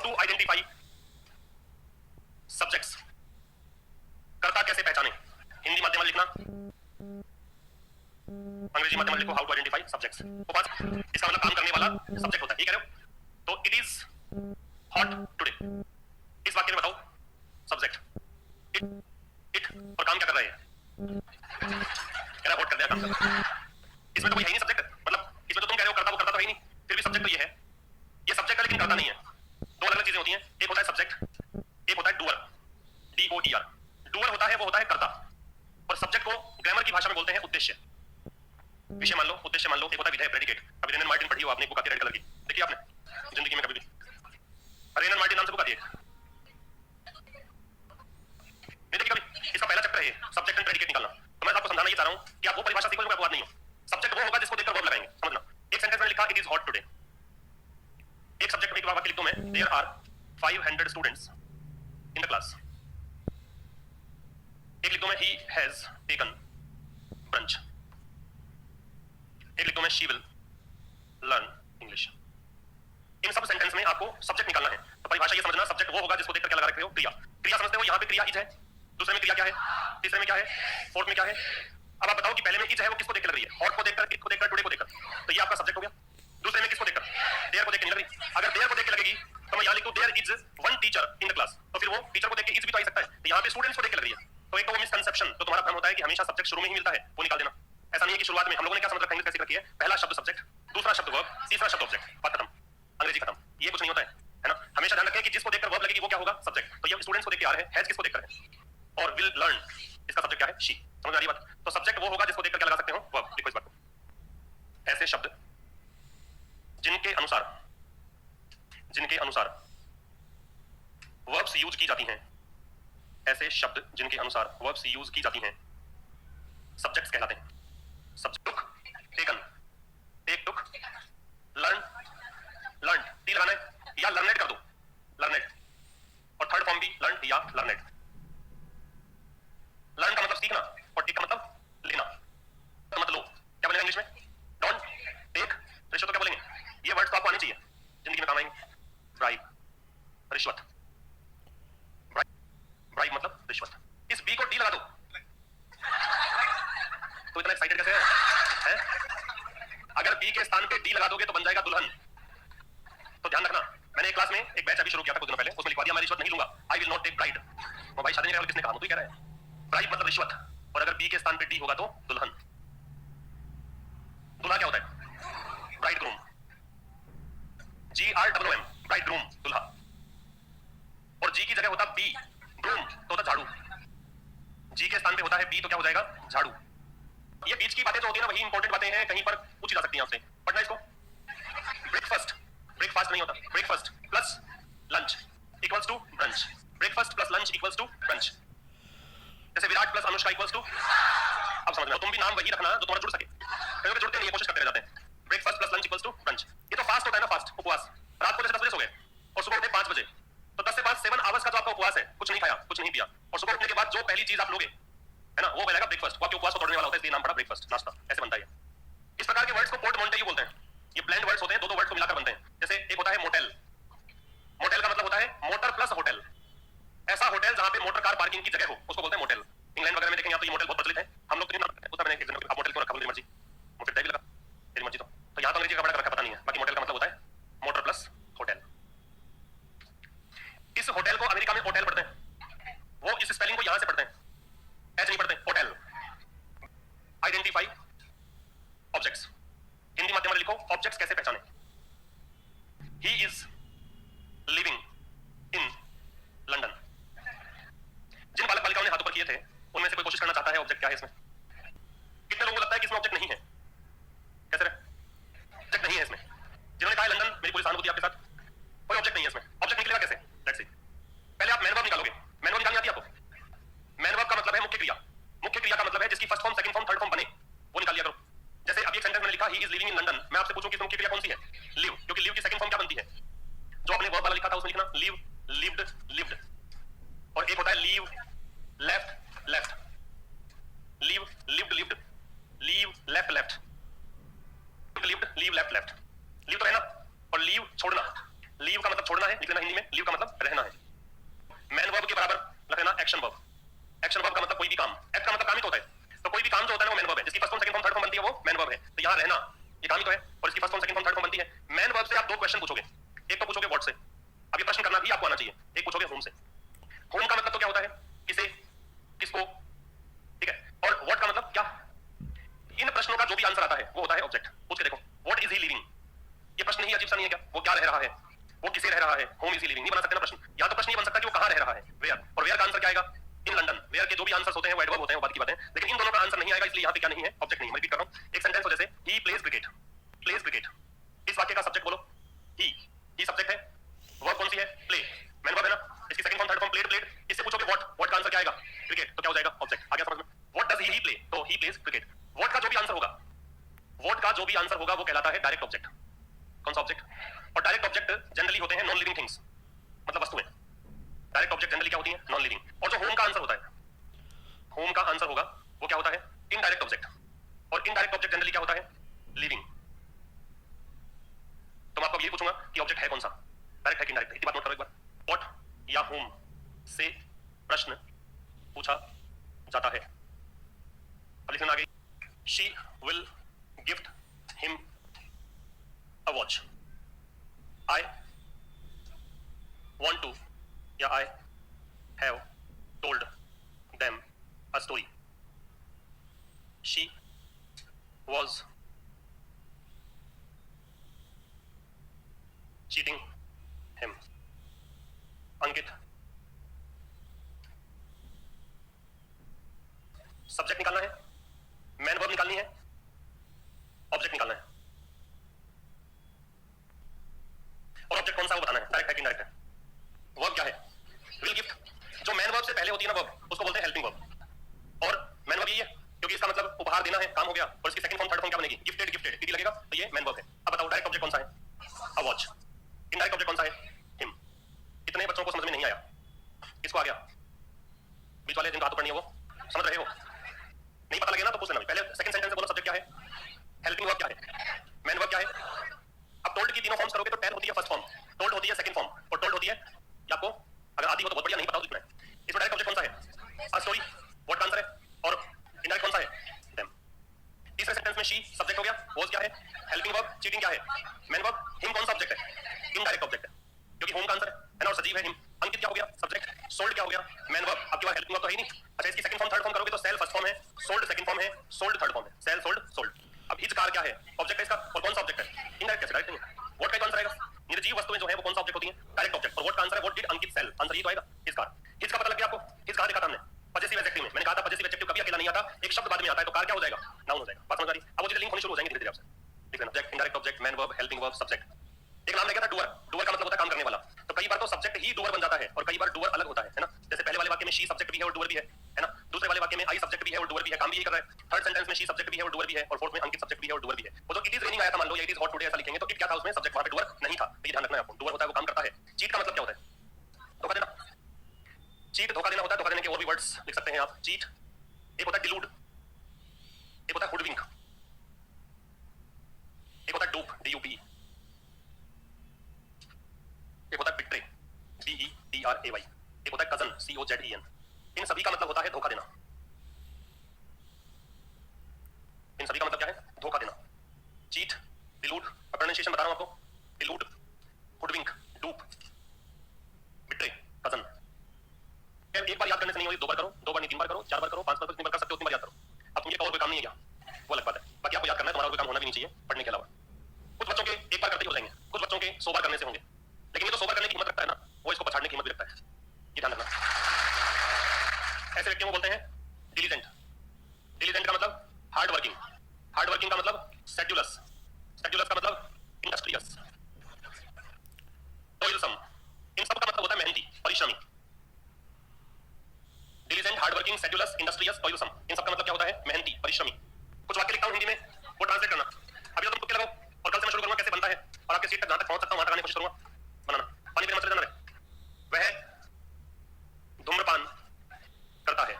To identify subjects, कर्ता कैसे पहचाने। हिंदी माध्यम में लिखना, अंग्रेजी माध्यम में लिखो हाउ टू आइडेंटिफाई सब्जेक्ट्स। इसका मतलब काम करने वाला सब्जेक्ट होता है, ये कह रहे हो। तो इट इज हॉट टुडे, इस वाक्य में बताओ सब्जेक्ट इट और काम क्या कर रहा है, कह रहा हॉट कर दिया काम कर। इसमें तो कोई है ही नहीं सब्जेक्ट, मतलब इसमें तो तुम कह रहे हो करता, वो करता तो है ही नहीं, फिर भी सब्जेक्ट तो ये है, ये सब्जेक्ट है लेकिन करता नहीं है। दो अलग अलग चीजें होती हैं, एक होता है सब्जेक्ट, एक होता है डूअर, DOER। डूअर होता है वो होता है करता, और सब्जेक्ट को ग्रामर की भाषा में बोलते हैं उद्देश्य। विषय मान लो, उद्देश्य मान लो, एक होता है विधेय प्रेडिकेट। अभी रेनन मार्टिन पढ़ी हो आपने, बुक आती है रेड कलर की, देखिए आपने जिंदगी में कभी भी रेनन मार्टिन नाम से बुक आती है, नहीं देखिए कभी। इसका पहला चैप्टर है सब्जेक्ट एंड प्रेडिकेट निकालना। तो मैं आपको समझाना ये चाह रहा हूं कि आप वो परिभाषा सीखो जो आपको याद नहीं हो। सब्जेक्ट वो होगा जिसको देखकर वर्ब लगाएंगे, समझना। एक सेंटेंस में लिखा इट इज हॉट टुडे, एक सब्जेक्ट में एक वाक्य लिख दूं मैं, there are 500 students in the class. एक लिख दूं मैं, ही हैज टेकन ब्रंच। एक लिख दूं मैं, शी विल लर्न इंग्लिश। इन सब सेंटेंस में आपको सब्जेक्ट निकालना है। तो परिभाषा ये समझना, सब्जेक्ट वो होगा जिसको देखकर क्या लगा रखे हो, क्रिया। क्रिया समझते हो, यहाँ पे क्रिया इज है, दूसरे में क्रिया क्या है, तीसरे में क्या है, फोर्थ में क्या है। अब आप बताओ कि पहले में इज है, वो किसको देखकर लग रही है, हॉट को देखकर, किसको देखकर, टुडे को देखकर, तो ये आपका सब्जेक्ट हो गया। दूसरे में किसको देखकर, देयर को देखकर नहीं लग रही। अगर देयर को देखकर लगेगी तो मैं यहाँ लिखूं there is one teacher in the class, तो फिर वो टीचर को देख के इज भी तो आ सकता है। तो यहाँ पे स्टूडेंट्स को देख के लग रही है। तो एक तो वो मिसकंसेप्शन, तो तुम्हारा भ्रम होता है कि हमेशा सब्जेक्ट शुरू में ही मिलता है, वो निकाल देना। ऐसा नहीं है कि शुरुआत में हम लोगों ने क्या समझ रखा है, कैसे रखी है, पहला शब्द सब्जेक्ट, दूसरा शब्द वर्ब, तीसरा शब्द ऑब्जेक्ट, बात खत्म, अंग्रेजी खत्म। ये कुछ नहीं होता है ना। हमेशा ध्यान रखें कि जिसको देखकर वर्ब लगेगी वो क्या होगा, सब्जेक्ट। तो ये स्टूडेंट्स को देख के आ रहे हैं, हैज किसको देखकर है, और विल लर्न इसका सब्जेक्ट क्या है, शी। समझ आ रही बात। तो सब्जेक्ट वो होगा जिसको देखकर क्या लगा सकते हो, वर्ब। लिखो इस बात को। ऐसे शब्द जिनके अनुसार वर्ब्स यूज की जाती हैं, ऐसे शब्द जिनके अनुसार वर्ब्स यूज की जाती हैं सब्जेक्ट्स कहलाते हैं। Subject took, taken, take took, learn, learn, T लगाना है, या लर्नेड कर दो, लर्नेड, और थर्ड फॉर्म भी लर्न या लर्नेड। लर्न का मतलब सीखना, और टेक का मतलब लेना, तो मतलब लो। क्या बोलेंगे इंग्लिश में, डोंट टेक, रिश्वत तो क्या बोलेंगे, ये वर्ड्स तो आपको आने चाहिए, जिंदगी में काम आएंगे। ब्राइब, रिश्वत, ब्राइब मतलब रिश्वत। इस बी को डी लगा दो, तो इतना एक्साइटेड कैसे है? अगर बी के स्थान पे डी लगा दोगे तो बन जाएगा दुल्हन। तो ध्यान रखना, मैंने एक क्लास में एक बैच अभी शुरू किया था कुछ दिनों पहले, उसमें लिखवा दिया मैं रिश्वत नहीं लूंगा, I will not take bride. वो भाई शादी नहीं करेगा, किसने कहा, तू ही कह रहा है। ब्राइड मतलब रिश्वत, और अगर बी के स्थान पे डी होगा तो दुल्हन। दुल्हा क्या होता है, bride groom, GROOM, bride groom, दुल्हा। और जी की जगह होता बी, ग्रूम तो होता झाड़ू। जी के स्थान पे होता है बी, तो क्या हो जाएगा, झाड़ू। ये बीच की बातें जो होती है ना, वही इंपॉर्टेंट बातें हैं, कहीं पर पूछी जा सकती हैं आपसे, पढ़ना इसको। ब्रेकफास्ट, ब्रेकफास्ट नहीं होता, breakfast plus lunch equals to brunch, breakfast plus lunch equals to brunch. जैसे Virat plus Anushka equals to, अब समझ में, तुम भी नाम वही रखना जो तुम्हारा जुड़ सके, कहीं पे जुड़ते नहीं, कोशिश करते रह जाते हैं। Breakfast plus lunch equals to brunch. ये तो फास्ट होता है ना, फास्ट उपवास। रात को जैसे 10 बजे सो गए और सुबह उठे 5 बजे, तो 10 से 5 7 आवर्स का जो आपका उपवास है, कुछ नहीं खाया, कुछ नहीं पिया, और सुबह उठने के बाद जो पहली चीज आप लोगे है ना, वो बनेगा ब्रेकफास्ट। वो आपके उपवास को तोड़ने वाला होता है, इसलिए नाम पड़ा ब्रेकफास्ट, नाश्ता, ऐसे बनता है। इस प्रकार के वर्ड्स को पोर्ट मोंटेग्यू बोलते हैं। ये ब्लेंड वर्ड्स होते हैं, दो वर्ड्स को मिलाकर बनते हैं। जैसे एक होता है मोटेल, मोटेल का मतलब होता है मोटर प्लस होटल। ऐसा होटल जहां पे मोटर कार पार्किंग की जगह हो, उसको बोलते हैं मोटेल। इंग्लैंड वगैरह में देखेंगे आप तो ये मोटेल बहुत प्रचलित है। हम लोग तो नहीं नाम, मैंने एक जगह आप मोटेल क्यों रखा, मेरी मर्जी, मुझे भी लगा मेरी मर्जी। तो यहाँ तो अंग्रेजी का बड़ा रखा पता नहीं है, बाकी मोटेल का मतलब होता है मोटर प्लस होटल। इस होटल को अमेरिका में होटल पढ़ते हैं, वो इस स्पेलिंग को यहां से पढ़ते हैं, एच नहीं पढ़ते, होटल। आइडेंटिफाई ऑब्जेक्ट्स, हिंदी माध्यम में लिखो ऑब्जेक्ट्स कैसे पहचाने। He is living in London. जिन बालक बालिकाओं ने हाथ ऊपर किए थे उनमें से कोई कोशिश करना चाहता है ऑब्जेक्ट क्या है इसमें। कितने लोगों को लगता है कि इसमें ऑब्जेक्ट नहीं है, कैसे रहे, ऑब्जेक्ट नहीं है इसमें। जिन्होंने कहा लंदन, मेरी पूरी सहानुभूति आपके साथ, कोई ऑब्जेक्ट नहीं है इसमें। ऑब्जेक्ट निकलेगा कैसे, लेट्स सी। पहले आप मैन वर्ब निकालोगे, मैन वर्ब निकालनी आती है आपको। मैन वर्ब का मतलब है मुख्य क्रिया, मुख्य क्रिया का मतलब है जिसकी first form, second form, third form बने, वो निकाल लिया करो। जैसे अभी एक सेंटेंस में लिखा ही इज लिविंग इन लंदन, मैं आपसे पूछूं कि मुख्य क्रिया कौन सी है, लिव, क्योंकि लिव की सेकंड फॉर्म क्या बनती है, जो आपने वर्ब वाला लिखा था उसमें लिखना लिव, लिव्ड, लिव्ड। और एक होता है leave, left, left, leave, lived, lived, leave, left, left, lived, leave, left, left. Leave तो है ना, और लीव छोड़ना, क्वेश्चन पूछोगे, एक तो पूछोगे व्हाट से, अब ये प्रश्न करना भी आपको आना चाहिए, एक पूछोगे होम से। होम का मतलब तो क्या होता है, किसे, किसको, ठीक है, और व्हाट का मतलब क्या। इन प्रश्नों का जो भी आंसर आता है वो होता है ऑब्जेक्ट। पूछ के देखो, व्हाट इज ही लिविंग, ये प्रश्न ही अजीब सा नहीं है क्या, वो क्या रह रहा है, वो किसे रह रहा है, होम इज ही लिविंग नहीं बना सकते ना प्रश्न। या तो प्रश्न ये बन सकता है कि वो कहां रह रहा है, वेयर, और वेयर का आंसर क्या आएगा, इन लंदन। वेयर के जो भी आंसर्स होते हैं वो एडवर्ब होते हैं, वो बात की बात है, लेकिन इन दोनों का आंसर नहीं आएगा, इसलिए यहां पे क्या नहीं है, ऑब्जेक्ट नहीं। मैं रिपीट कर रहा हूं, एक सेंटेंस हो जैसे he plays cricket, pledge cricket, इस वाक्य का सब्जेक्ट बोलो ही सब्जेक्ट है, वर्ब कौन सी है, प्ले, मैन वर्ब है ना, इसकी second form third form played, played, इससे पूछोगे व्हाट, व्हाट का आंसर क्या आएगा, क्रिकेट, तो क्या हो जाएगा ऑब्जेक्ट। आ गया समझ में। व्हाट डज ही प्ले, तो ही प्लेज क्रिकेट। व्हाट का जो भी आंसर होगा, व्हाट का जो भी आंसर होगा वो कहलाता है डायरेक्ट ऑब्जेक्ट। कौन सा ऑब्जेक्ट, और डायरेक्ट ऑब्जेक्ट जनरली होते हैं नॉन लिविंग थिंग्स, मतलब वस्तुएं। डायरेक्ट ऑब्जेक्ट जनरली क्या होती हैं, नॉन लिविंग। और जो होम का आंसर होता है, होम का आंसर होगा वो क्या होता है, इनडायरेक्ट ऑब्जेक्ट, और इनडायरेक्ट ऑब्जेक्ट जनरली क्या होता है, लिविंग। तो मैं आपको ये पूछूंगा कि ऑब्जेक्ट है कौन सा, डायरेक्ट है कि इनडायरेक्ट है, इतनी बात नोट करो एक बार। व्हाट या होम से प्रश्न पूछा जाता है। अब लिखना आ गई, she will gift him a watch, I want to या I have told them a story. She was cheating him. Ankit, subject निकालना है, मैन वर्ब निकालनी है, ऑब्जेक्ट निकालना है, और ऑब्जेक्ट कौन सा वो बताना है, डायरेक्ट है कि इनडायरेक्ट है। वर्ब क्या है, विल गिफ्ट, जो मैन वर्ब से पहले होती है ना वर्ब, उसको बोलते हैं हेल्पिंग वर्ब, और मैन वर्ब यही है क्योंकि इसका मतलब उपहार देना है, काम हो गया, और इसकी सेकंड फॉर्म थर्ड फॉर्म क्या बनेगी, गिफ्टेड, गिफ्टेड टीडी लगेगा, तो ये मैन वर्ब है। अब बताओ डायरेक्ट ऑब्जेक्ट कौन सा है, अ वॉच, इनडायरेक्ट ऑब्जेक्ट कौन सा है, हिम। इतने बच्चों को समझ में नहीं आया, किसको आ गया, बीच वाले जिनको हाथ ऊपर नहीं है वो समझ रहे हो, नहीं पता लगे ना तो पूछ लेना। पहले सेकंड सेंटेंस में बोलो सब्जेक्ट क्या है, हेल्पिंग वर्ब क्या है, मैन वर्ब क्या है। अब टोल्ड की तीनों फॉर्म्स करोगे तो टेल होती है फर्स्ट फॉर्म, टोल्ड होती है सेकंड फॉर्म, और टोल्ड होती है, ये आपको अगर आती हो तो बहुत बढ़िया, नहीं पता तो लिखना है। इसमें डायरेक्ट ऑब्जेक्ट कौन सा है, अ स्टोरी, व्हाट का आंसर है, और इनडायरेक्ट कौन सा है, देम। तीसरे सेंटेंस में शी सब्जेक्ट हो गया, वॉज क्या है, हेल्पिंग वर्ब, चीटिंग क्या है, मैन वर्ब, हिम कौन सा ऑब्जेक्ट है, इनडायरेक्ट ऑब्जेक्ट है क्योंकि होम का आंसर है ना, और सजीव है हिम। अंकित क्या हो गया, सब्जेक्ट, सोल्ड क्या हो गया, मैन वर्ब, आपके पास हेल्पिंग वर्ब तो है ही नहीं। अच्छा, इसकी सेकंड फॉर्म थर्ड फॉर्म करोगे तो सेल फर्स्ट फॉर्म है, सोल्ड सेकंड फॉर्म है, सोल्ड थर्ड फॉर्म है, सेल सोल्ड सोल्ड। अब हिज कार क्या है, ऑब्जेक्ट है इसका, और कौन सा ऑब्जेक्ट है, इनडायरेक्ट कैसे, डायरेक्ट नहीं है। व्हाट का आंसर आएगा, निर्जीव वस्तुएं जो है वो कौन सा ऑब्जेक्ट होती हैं, डायरेक्ट ऑब्जेक्ट, और व्हाट का आंसर है what did Ankit sell, answer ये तो आएगा हिज कार। हिज का पता लग गया आपको, हिज कहां देखा था हमने, पजेसिव एडजेक्टिव में। मैंने कहा था पजेसिव एडजेक्टिव कभी अकेला नहीं आता, एक शब्द बाद में आता है, तो कार क्या हो जाएगा, नाउन हो जाएगा। बात समझ आ रही, अब वो चीजें लिंक होनी शुरू हो जाएंगी धीरे धीरे आपसे, ठीक है ना। Object, indirect object, man verb, helping verb, subject. एक नाम रह गया था डूअर, डूअर का मतलब होता है काम करने वाला, तो कई बार तो सब्जेक्ट ही डूअर बन जाता है और कई बार डूअर अलग होता है ना। जैसे पहले वाले वाक्य में शी सब्जेक्ट भी है और डूअर भी है ना। दूसरे वाले वाक्य में आई सब्जेक्ट भी है और डूअर भी है, काम भी यही कर रहा है। थर्ड सेंटेंस में शी सब्जेक्ट भी है और डूअर भी है, और फोर्थ में अंकित सब्जेक्ट भी है और डूअर भी है। वो जो इट इज रेनिंग आया था, मान लो या इट इज हॉट टुडे ऐसा लिखेंगे तो इट क्या था उसमें, सब्जेक्ट, वहां पे डूअर नहीं था, तो ये ध्यान रखना है आपको। डूअर होता है वो काम करता है। चीट का मतलब क्या होता है, धोखा देना, चीट धोखा देना होता है। धोखा देने के और भी वर्ड्स लिख सकते हैं आप, चीट, एक होता है डिलूड, एक होता है हुडविंक, एक होता है डूप, DUP, एक होता है बिट्रे, BETRAY, एक होता है कजन, COZEN। इन सभी का मतलब होता है धोखा देना। इन सभी का मतलब क्या है, धोखा देना। चीट, डिलूड, प्रोनाउंसिएशन बता रहा हूं आपको, डिलूड, हुडविंक, डूप, बिट्रे, कजन। एक बार याद करने से नहीं होगी, दो बार करो, दो बार नहीं, तीन बार करो, चार बार करो, पांच बार करो, जितनी बार कर सकते हो उतनी बार याद करो। अब तुम ये और कोई काम नहीं है क्या, वो अलग बात है। बाकी आपको याद करना है, तुम्हारा कोई काम होना भी नहीं चाहिए पढ़ने के अलावा। कुछ बच्चों के एक बार करते ही हो जाएंगे, कुछ बच्चों के 100 बार करने से होंगे, लेकिन ये तो 100 बार करने की हिम्मत रखता है ना, वो इसको पछाड़ने की हिम्मत भी रखता है, ये ध्यान रखना। ऐसे व्यक्तियों को बोलते हैं डिलीजेंट। डिलीजेंट का मतलब हार्ड वर्किंग, हार्ड वर्किंग का मतलब सेड्यूलस, सेड्यूलस का मतलब इंडस्ट्रियस, टॉयलसम। इन सब का मतलब होता है मेहनती, परिश्रमी। डिलीजेंट, हार्ड वर्किंग, सेड्यूलस, इंडस्ट्रियस, टॉयलसम, इन सब का मतलब क्या होता है, मेहनती, परिश्रमी। कुछ वाक्य लिखता हूं हिंदी में, वो ट्रांसलेट करना। अभी तो तुम तुक्के लगाओ, और कल से मैं शुरू करूंगा कैसे बनता है, और आपके सीट तक जहां तक पहुंच सकता हूं वहां तक आने की कोशिश करूंगा बनाना। पानी पीने मत जाना रे। वह धूम्रपान करता है,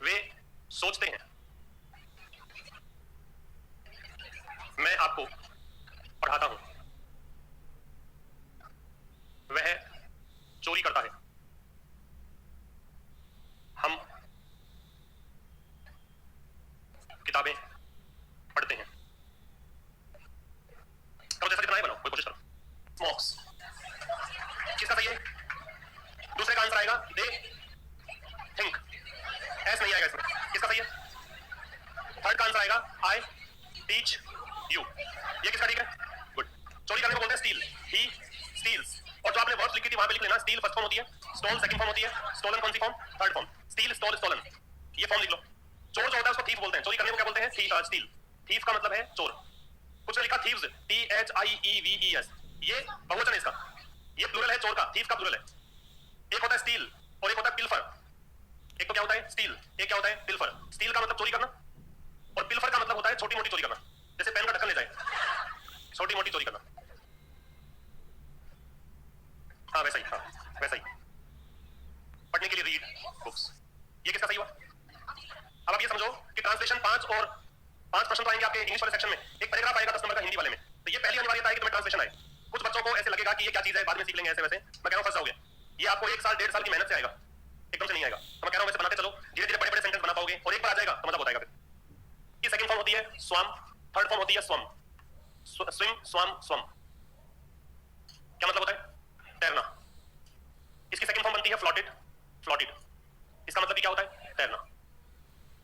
वे सोचते हैं, मैं आपको पढ़ाता हूं, वह चोरी करता है, हम किताबें पढ़ते हैं। यू, ये किसका ठीक है? गुड। चोरी करने को बोलते हैं स्टील, ही स्टील्स। और जो आपने वर्ड्स लिखी थी वहां पे लिख लेना, स्टील फर्स्ट फॉर्म होती है, स्टोल सेकंड फॉर्म होती है, स्टोलन कौन सी form? Third form. Steal, stole, stolen, ये फॉर्म लिख लो। चोर जो होता है उसको थीफ बोलते हैं, चोरी करने को क्या बोलते हैं? स्टील। थीफ का मतलब है चोर। कुछ ने लिखा थीव्स, THIEVES, ये बहुवचन है इसका, ये प्लूरल है चोर का, थीफ का प्लूरल है। एक होता है स्टील और एक होता है पिल्फर। एक तो क्या होता है? स्टील, एक क्या होता है? पिल्फर। स्टील का मतलब चोरी करना और पिल्फर का मतलब होता है छोटी मोटी चोरी करना, जैसे पेन का ढक्कन ले जाए, छोटी मोटी चोरी करना। हाँ वैसा ही, हाँ वैसा ही। पढ़ने के लिए रीड बुक्स। ये किसका सही हुआ? अब आप ये समझो कि ट्रांसलेशन 5 प्रश्न तो आएंगे आपके इंग्लिश वाले सेक्शन में, एक पैराग्राफ आएगा 10 नंबर का हिंदी वाले में। तो ये पहली अनिवार्यता है कि तुम्हें ट्रांसलेशन आए। कुछ बच्चों को ऐसे लगेगा कि ये क्या चीज है, बाद में सीख लेंगे ऐसे वैसे। मैं कह रहा हूं फंस जाओगे। ये आपको 1 साल 1.5 साल की मेहनत से आएगा, एकदम से नहीं आएगा। तो मैं कह रहा हूं वैसे बनाते चलो, धीरे धीरे बड़े बड़े सेंटेंस बना पाओगे और एक बार आ जाएगा तो मतलब हो जाएगा। फिर ये सेकंड फॉर्म होती है स्वम, थर्ड फॉर्म होती है स्वम। स्विम, स्वम, स्वम क्या मतलब होता है? तैरना। इसकी सेकंड फॉर्म बनती है फ्लोटेड, फ्लोटेड। इसका मतलब क्या होता है? तैरना।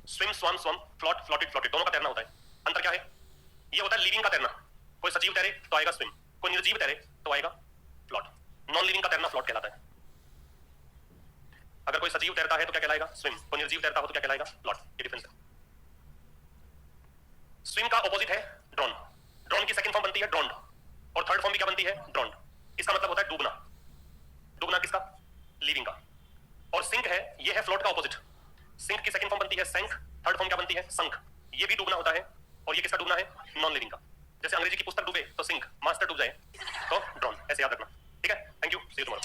स्विम, स्वम, स्वम, फ्लोट, फ्लोटेड, फ्लोटेड, दोनों का तैरना होता है। अंतर क्या है? ये होता है लिविंग का तैरना, कोई सजीव तैरे तो आएगा स्विम, कोई निर्जीव तैरे तो आएगा फ्लोट। नॉन लिविंग का तैरना फ्लोट कहलाता है। अगर कोई सजीव तैरता है तो क्या कहलाएगा? स्विम। कोई निर्जीव तैरता हो तो क्या कहलाएगा? फ्लोट। ये डिफरेंस है। स्विम का ऑपोजिट है ड्रोन। ड्रोन की सेकंड फॉर्म बनती है ड्रोन्ड और थर्ड फॉर्म भी क्या बनती है? ड्रोन्ड। इसका मतलब होता है डूबना। डूबना किसका? लिविंग का। और सिंक है, ये है फ्लोट का ऑपोजिट। सिंक की सेकंड फॉर्म बनती है सैंक, थर्ड फॉर्म क्या बनती है? संक। ये भी डूबना होता है और ये किसका डूबना है? नॉन लिविंग का। जैसे अंग्रेजी की पुस्तक डूबे तो सिंक, मास्टर डूब जाए तो ड्रोन, ऐसे याद रखना। ठीक है, thank you, see you tomorrow.